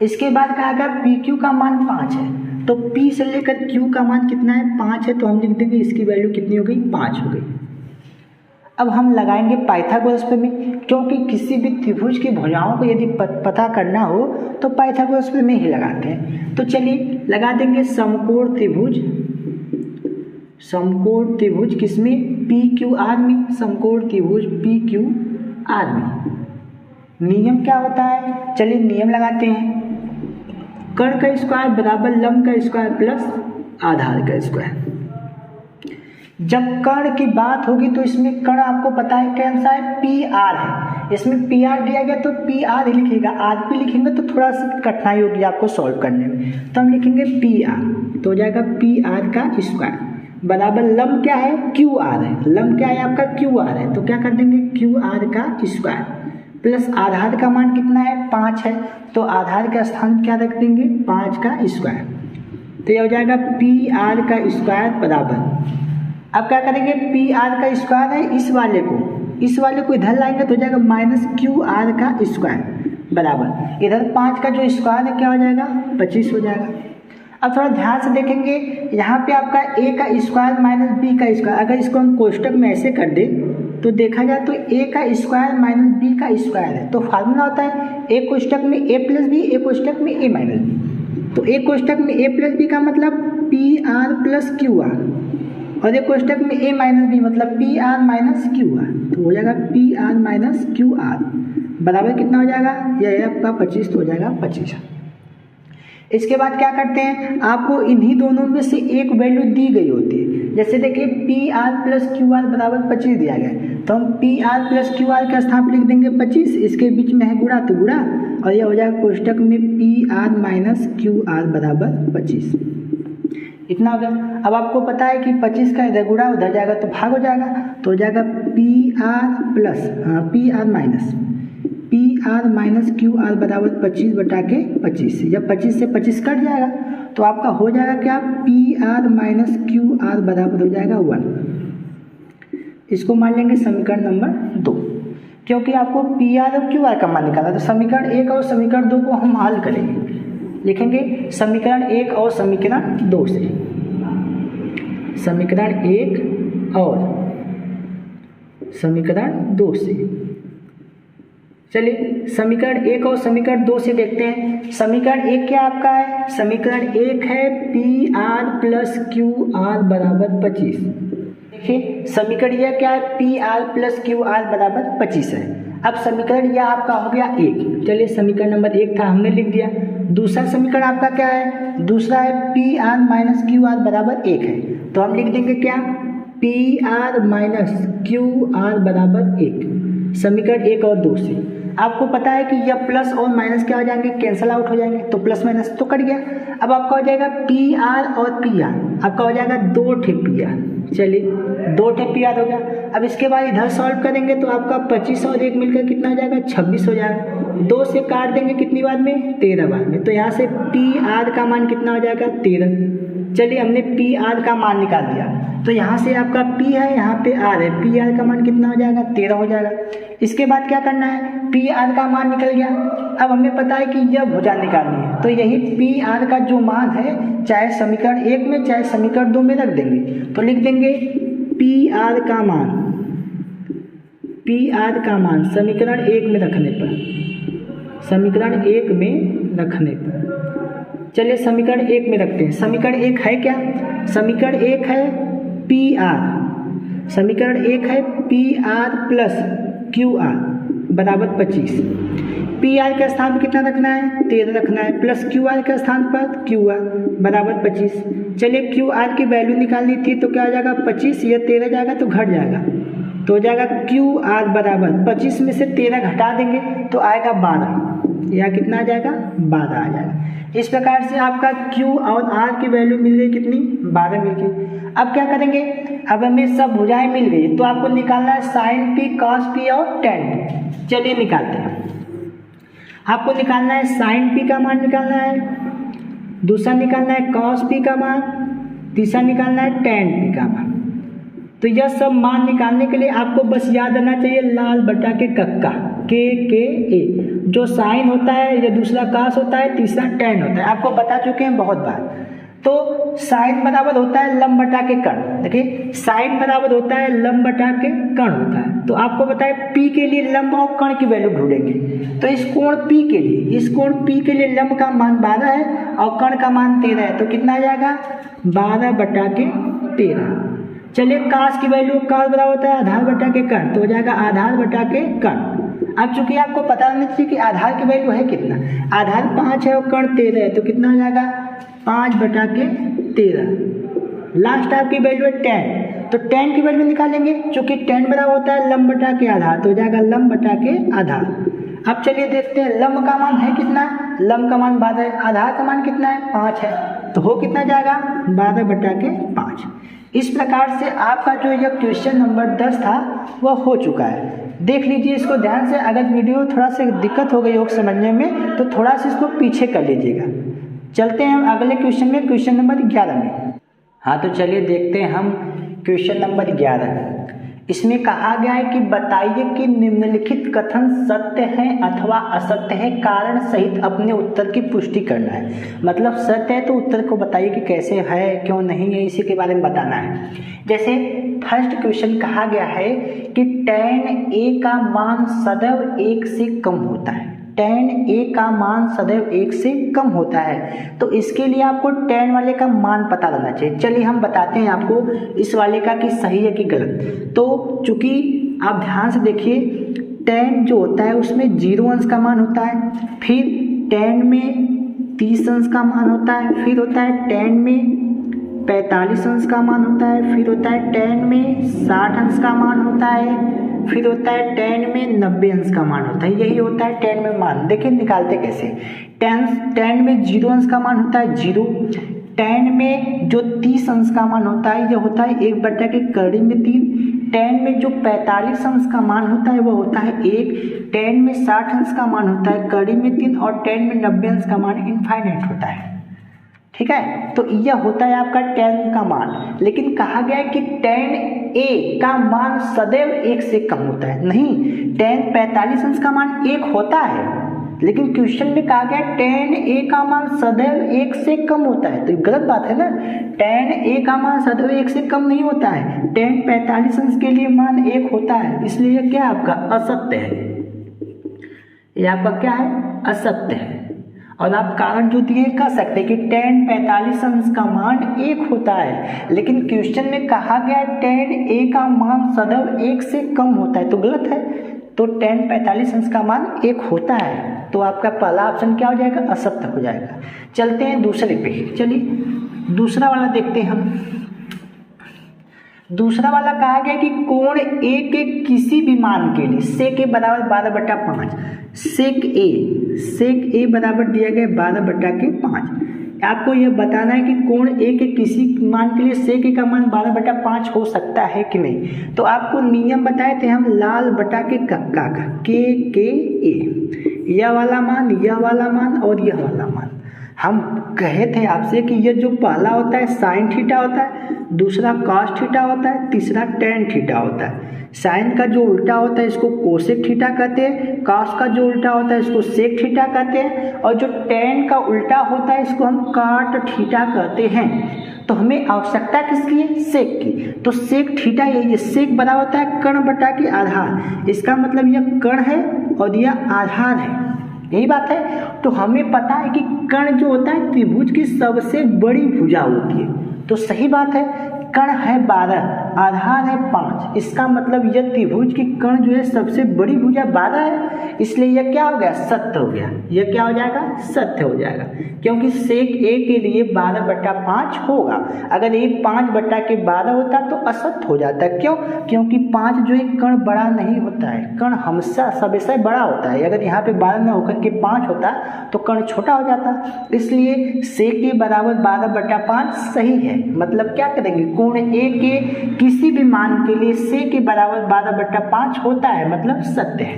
Speaker 1: इसके बाद कहा गया PQ का मान 5 है, तो P से लेकर Q का मान कितना है, 5 है, तो हम लिख देंगे इसकी वैल्यू कितनी हो गई, 5 हो गई। अब हम लगाएंगे पाइथागोरस प्रमेय, क्योंकि किसी भी त्रिभुज की भुजाओं को यदि पता करना हो तो पाइथागोरस प्रमेय ही लगाते हैं। तो चलिए लगा देंगे समकोण त्रिभुज किसमें, PQR में, समकोण त्रिभुज PQR में। नियम क्या होता है, चलिए नियम लगाते हैं। कर्ण का स्क्वायर बराबर लंब का स्क्वायर प्लस आधार का स्क्वायर। जब कर्ण की बात होगी तो इसमें कर्ण आपको पता है कौन सा है, PR है। इसमें PR दिया गया तो PR ही लिखिएगा, RP लिखेंगे तो थोड़ा सा कठिनाई होगी आपको सॉल्व करने में, तो हम लिखेंगे PR, तो हो जाएगा PR का स्क्वायर बराबर लंब क्या है, QR है, लंब क्या है आपका QR है, तो क्या कर देंगे QR का स्क्वायर प्लस आधार का मान कितना है 5 है, तो आधार का स्थान क्या रख देंगे 5 का स्क्वायर, तो यह हो जाएगा पी आर का स्क्वायर बराबर। अब क्या करेंगे पी आर का स्क्वायर है इस वाले को इधर लाएंगे तो हो जाएगा माइनस क्यू आर का स्क्वायर बराबर, इधर 5 का जो स्क्वायर है क्या हो जाएगा 25 हो जाएगा। अब थोड़ा ध्यान से देखेंगे, यहाँ पे आपका a का स्क्वायर माइनस बी का स्क्वायर, अगर इसको हम कोष्टक में ऐसे कर दें तो देखा जाए तो a का स्क्वायर माइनस बी का स्क्वायर है, तो फार्मूला होता है a कोष्टक में a प्लस बी, a कोष्टक में a माइनस बी। तो a कोष्टक में a प्लस बी का मतलब P R plus Q R, और a कोष्टक में a माइनस बी मतलब P R minus Q R, तो हो जाएगा P R minus Q R बराबर कितना हो जाएगा, यह आपका 25, तो हो जाएगा 25। इसके बाद क्या करते हैं, आपको इन्हीं दोनों में से एक वैल्यू दी गई होती है, जैसे देखिए P R plus Q R बराबर 25 दिया गया है, तो हम P R plus Q R का स्थान लिख देंगे 25, इसके बीच में है गुणा तो गुणा, और यह हो जाएगा कोष्टक में P R minus Q R बराबर 25, इतना हो गया। अब आपको पता है कि 25 का इधर गुणा उधर जाएगा तो भाग हो जाएगा, तो हो जाएगा P R minus Q R बराबर 25 बटा के 25, जब 25 से 25 कट जाएगा तो आपका हो जाएगा क्या P R minus Q R बराबर हो जाएगा 1। इसको मान लेंगे समीकरण नंबर 2, क्योंकि आपको पी आर और क्यू आर का मान निकालना, तो समीकरण 1 और समीकरण 2 को हम हल करेंगे, लिखेंगे समीकरण 1 और समीकरण 2 से, समीकरण 1 और समीकरण 2 से। चलिए समीकरण 1 और समीकरण 2 से देखते हैं। समीकरण 1 क्या आपका है, समीकरण 1 है P R plus Q R बराबर 25। देखिए समीकरण यह क्या है, P R plus Q R बराबर 25 है। अब समीकरण यह आपका हो गया 1, चलिए समीकरण नंबर 1 था हमने लिख दिया। दूसरा समीकरण आपका क्या है, दूसरा है P R minus Q R बराबर 1 है, तो हम लिख देंगे क्या P R minus Q R बराबर 1, समीकरण 1 और 2 से। आपको पता है कि यह प्लस और माइनस क्या हो जाएंगे, कैंसल आउट हो जाएंगे, तो प्लस माइनस तो कट गया। अब आपका हो जाएगा पी आर और पी आर, आपका हो जाएगा 2 ठे पी आर, चलिए 2 ठे पी आर हो गया। अब इसके बाद इधर सॉल्व करेंगे तो आपका 25 और 1 मिलकर कितना हो जाएगा 26 हो जाएगा। 2 से काट देंगे कितनी बार में 13 बार में, तो यहाँ से पी आर का मान कितना हो जाएगा 13। चलिए हमने पी आर का मान निकाल दिया, तो यहाँ से आपका P है, यहाँ पे R है, पी आर का मान कितना हो जाएगा 13 हो जाएगा। इसके बाद क्या करना है, पी आर का मान निकल गया। अब हमें पता है कि यह भुजा निकालनी है, तो यही पी आर का जो मान है चाहे समीकरण 1 में चाहे समीकरण 2 में रख देंगे, तो लिख देंगे पी आर का मान समीकरण 1 में रखने पर, समीकरण 1 में रखने पर। चलिए समीकरण 1 में रखते हैं। समीकरण 1 है क्या, समीकरण 1 है पी आर, समीकरण 1 है P R plus Q R बराबर 25। पी आर के स्थान पर कितना रखना है 13 रखना है, प्लस क्यू आर के स्थान पर क्यू आर बराबर 25। चलिए क्यू आर की वैल्यू निकालनी थी तो क्या हो जाएगा 25, यह 13 जाएगा तो घट जाएगा, तो हो जाएगा क्यू आर बराबर 25 में से 13 घटा देंगे तो आएगा 12, या कितना आ जाएगा 12 आ जाएगा। इस प्रकार से आपका Q और R की वैल्यू मिल गई कितनी 12 मिल गई। अब क्या करेंगे, अब हमें सब भुजाएं मिल गई तो आपको निकालना है साइन P, कॉस P और टेन P। चलिए निकालते हैं। आपको निकालना है साइन P का मान निकालना है, दूसरा निकालना है कॉस P का मान, तीसरा निकालना है टेन P का मान। तो यह सब मान निकालने के लिए आपको बस याद रहना चाहिए लाल बटा के कक्का के ए, जो साइन होता है, या दूसरा कास होता है, तीसरा टेन होता है, आपको बता चुके हैं बहुत बार। तो साइन बराबर होता है लंब बटा के कर्ण, देखिए साइन बराबर होता है लंब बटा के कर्ण होता है। तो आपको बताए P के लिए लंब और कर्ण की वैल्यू ढूंढेंगे, तो इस कोण P के लिए, इस कोण P के लिए लंब का मान 12 है और कर्ण का मान 13 है, तो कितना आ जाएगा 12 बटा के 13। चलिए कास की वैल्यू, कास बराबर होता है आधार बटा के कर्ण, तो हो जाएगा आधार बटा के कर्ण। अब चूंकि आपको पता नहीं चाहिए कि आधार की वैल्यू है कितना, आधार 5 है और कर्ण 13 है, तो कितना हो जाएगा 5 बटा के 13। लास्ट आपकी वैल्यू है टेन, तो टेन की वैल्यू निकालेंगे, चूंकि टेन बराबर होता है लंब बटा के आधार, तो हो जाएगा लंब बटा के आधार। अब चलिए देखते हैं लंब का मान है कितना, लंब का मान 12 है, आधार का मान कितना है 5 है, तो हो कितना जाएगा 12 बटा के 5। इस प्रकार से आपका जो यह क्वेश्चन नंबर 10 था वह हो चुका है। देख लीजिए इसको ध्यान से, अगर वीडियो थोड़ा सा दिक्कत हो गई योग समझने में तो थोड़ा सा इसको पीछे कर लीजिएगा। चलते हैं हम अगले क्वेश्चन में, क्वेश्चन नंबर 11 में। हाँ तो चलिए देखते हैं हम क्वेश्चन नंबर 11। इसमें कहा गया है कि बताइए कि निम्नलिखित कथन सत्य है अथवा असत्य है, कारण सहित अपने उत्तर की पुष्टि करना है। मतलब सत्य है तो उत्तर को बताइए कि कैसे है, क्यों नहीं है, इसी के बारे में बताना है। जैसे फर्स्ट क्वेश्चन कहा गया है कि tan a का मान सदैव 1 से कम होता है। tan a का मान सदैव 1 से कम होता है, तो इसके लिए आपको tan वाले का मान पता लगना चाहिए। चलिए हम बताते हैं आपको इस वाले का कि सही है कि गलत। तो चूंकि आप ध्यान से देखिए, tan जो होता है उसमें 0 अंश का मान होता है, फिर tan में 30 अंश का मान होता है, फिर होता है tan में 45 अंश का मान होता है, फिर होता है tan में 60 अंश का मान होता है, फिर होता है tan में 90 अंश का मान होता है। यही होता है tan में मान। देखिए निकालते कैसे। tan में 0 अंश का मान होता है 0। tan में जो 30 अंश का मान होता है यह होता है 1/3 में 3। tan में जो 45 अंश का मान होता है वो होता है 1। tan में 60 अंश का मान होता है कड़ी में 3 और tan में 90 अंश का मान इनफाइनाइट होता है। ठीक है, तो यह होता है आपका tan का मान। लेकिन कहा गया है कि tan a का मान सदैव 1 से कम होता है। नहीं, tan 45 अंश का मान 1 होता है, लेकिन क्वेश्चन में कहा गया tan a का मान सदैव 1 से कम होता है, तो गलत बात है ना। tan a का मान सदैव 1 से कम नहीं होता है, tan 45 अंश के लिए मान 1 होता है, इसलिए यह क्या आपका असत्य है। यह आपका क्या है, असत्य है। और आप कारण जो दिए कह सकते हैं कि tan 45 अंश का मान 1 होता है, लेकिन क्वेश्चन में कहा गया tan a का मान सदैव 1 से कम होता है, तो गलत है। तो tan 45 अंश का मान 1 होता है, तो आपका पहला ऑप्शन क्या हो जाएगा, असत्य हो जाएगा। चलते हैं दूसरे पे। चलिए दूसरा वाला देखते हैं हम। दूसरा वाला कहा गया कि कोण a के किसी भी मान के लिए sec a बराबर 12/5। sec a बराबर दिया गया 12/5। आपको यह बताना है कि कोण a के किसी मान के लिए sec a का मान 12/5 हो सकता है कि नहीं। तो आपको नियम बताए थे हम लाल बटा के कक्का का, k a, यह वाला मान, यह वाला मान और यह वाला मान। हम कहे थे आपसे कि यह जो पहला होता है साइन थीटा होता है, दूसरा कॉस थीटा होता है, तीसरा टेन थीटा होता है। साइन का जो उल्टा होता है इसको कोसेक थीटा कहते हैं, कॉस का जो उल्टा होता है इसको सेक थीटा कहते हैं, और जो टेन का उल्टा होता है इसको हम काट थीटा कहते हैं। तो हमें आवश्यकता किसकी है, सेक की। तो सेक थीटा यही है, सेक बराबर होता है कर्ण बटा के आधार। इसका मतलब यह कर्ण है और यह आधार है, यही बात है। तो हमें पता है कि कर्ण जो होता है त्रिभुज की सबसे बड़ी भुजा होती है, तो सही बात है। कर्ण है 12, आधार है 5, इसका मतलब यह त्रिभुज की कर्ण जो है सबसे बड़ी भुजा 12 है, इसलिए यह क्या हो गया, सत्य हो गया। यह क्या हो जाएगा, सत्य हो जाएगा, क्योंकि सेक a के लिए 12/5 होगा। अगर ये 5/12 होता तो असत्य हो जाता। क्यों, क्योंकि 5 जो है कर्ण बड़ा नहीं होता है, कर्ण हमेशा सबसे बड़ा होता है। अगर यहाँ पे 12 न होकर के 5 होता तो कर्ण छोटा हो जाता, इसलिए सेक a बराबर 12/5 सही है। मतलब क्या करेंगे, कोण a के किसी भी मान के लिए सेक के बराबर 12/5 होता है, मतलब सत्य है।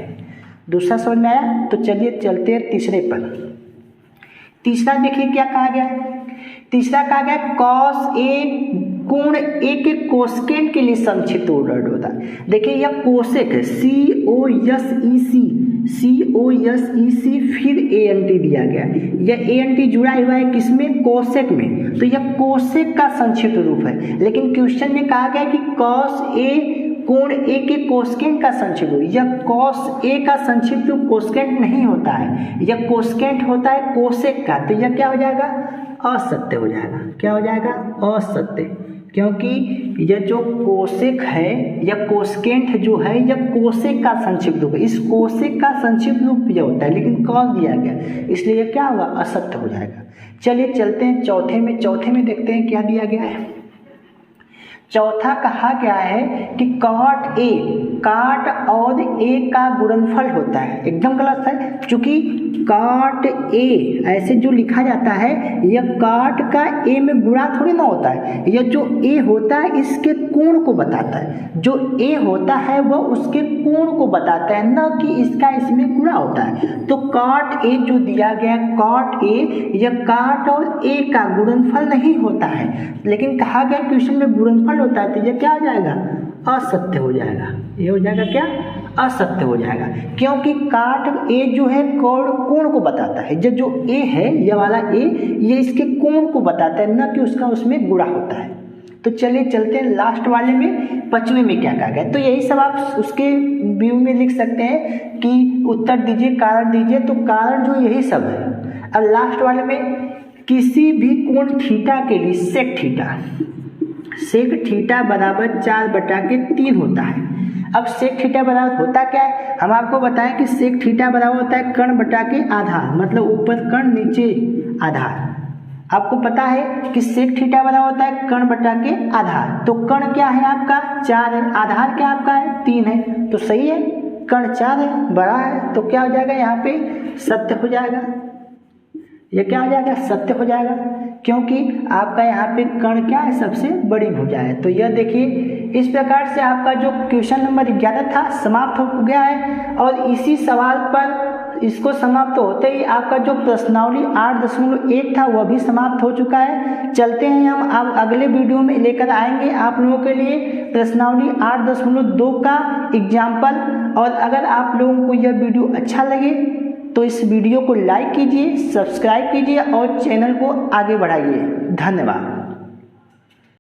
Speaker 1: दूसरा समझ में आया। तो चलिए चलते हैं तीसरे पर। तीसरा देखिए क्या कहा गया है। तीसरा कहा गया कॉस ए कोण a के कोसेकेंट के लिए संक्षिप्त वर्ड होता है। देखिए यह कोसेक है, COSEC फिर ANT दिया गया। यह ANT जुड़ा हुआ है किसमें, कोसेक में, तो यह कोसेक का संक्षिप्त रूप है। लेकिन क्वेश्चन में कहा गया कि कॉस a कोण a के कोसेकेंट का संक्षिप्त रूप। यह कॉस a का संक्षिप्त रूप कोसेकेंट नहीं होता है, यह कोसेकेंट होता है कोसेक का। तो यह क्या हो जाएगा, असत्य हो जाएगा। क्या हो जाएगा, असत्य, क्योंकि यह जो कोसेक है, यह कोसेकेंट जो है यह कोसेक का संक्षिप्त रूप है। इस कोसेक का संक्षिप्त रूप यह होता है, लेकिन कॉस दिया गया, इसलिए यह क्या होगा, असत्य हो जाएगा। चलिए चलते हैं चौथे में। चौथे में देखते हैं क्या दिया गया है। चौथा कहा गया है कि कॉट ए, काट और ए का गुणनफल होता है। एकदम गलत है, क्योंकि काट ए ऐसे जो लिखा जाता है यह काट का ए में गुणा थोड़ी ना होता है। यह जो ए होता है इसके कोण को बताता है, जो ए होता है वह उसके कोण को बताता है, न कि इसका इसमें गुणा होता है। तो काट ए जो दिया गया है, काट ए, यह काट और ए का गुणनफल नहीं होता है, लेकिन कहा गया क्वेश्चन में गुणनफल होता है, तो यह क्या हो जाएगा, असत्य हो जाएगा। ये हो जाएगा क्या, असत्य हो जाएगा, क्योंकि काट ए जो है कोण को बताता है। जो ए है ये वाला ए, ये इसके कोण को बताता है, न कि उसका उसमें गुणा होता है। तो चलिए चलते हैं लास्ट वाले में, 5वें में क्या कहा गया। तो यही सब आप उसके व्यू में लिख सकते हैं कि उत्तर दीजिए, कारण दीजिए, तो कारण जो यही सब है। अब लास्ट वाले में किसी भी कोण थीटा के लिए सेक थीटा बराबर 4/3 होता है। अब सेक थीटा बराबर होता क्या है, हम आपको बताएं कि सेक थीटा बराबर होता है कर्ण बटा के आधार, मतलब ऊपर कर्ण नीचे आधार। आपको पता है कि सेक थीटा बराबर होता है कर्ण बटा के आधार। तो कर्ण क्या है आपका 4 है, आधार क्या आपका है 3 है, तो सही है, कर्ण 4 है, बड़ा है, तो क्या हो जाएगा यहाँ पे सत्य हो जाएगा। ये क्या हो जाएगा, सत्य हो जाएगा, क्योंकि आपका यहाँ पे कर्ण क्या है, सबसे बड़ी भुजा है। तो यह देखिए, इस प्रकार से आपका जो क्वेश्चन नंबर 11 था समाप्त हो गया है। और इसी सवाल पर इसको समाप्त होते ही आपका जो प्रश्नावली 8.1 था वह भी समाप्त हो चुका है। चलते हैं हम अब अगले वीडियो में लेकर आएंगे आप लोगों के लिए प्रश्नावली 8.2 का एग्जाम्पल। और अगर आप लोगों को यह वीडियो अच्छा लगे तो इस वीडियो को लाइक कीजिए, सब्सक्राइब कीजिए और चैनल को आगे बढ़ाइए। धन्यवाद।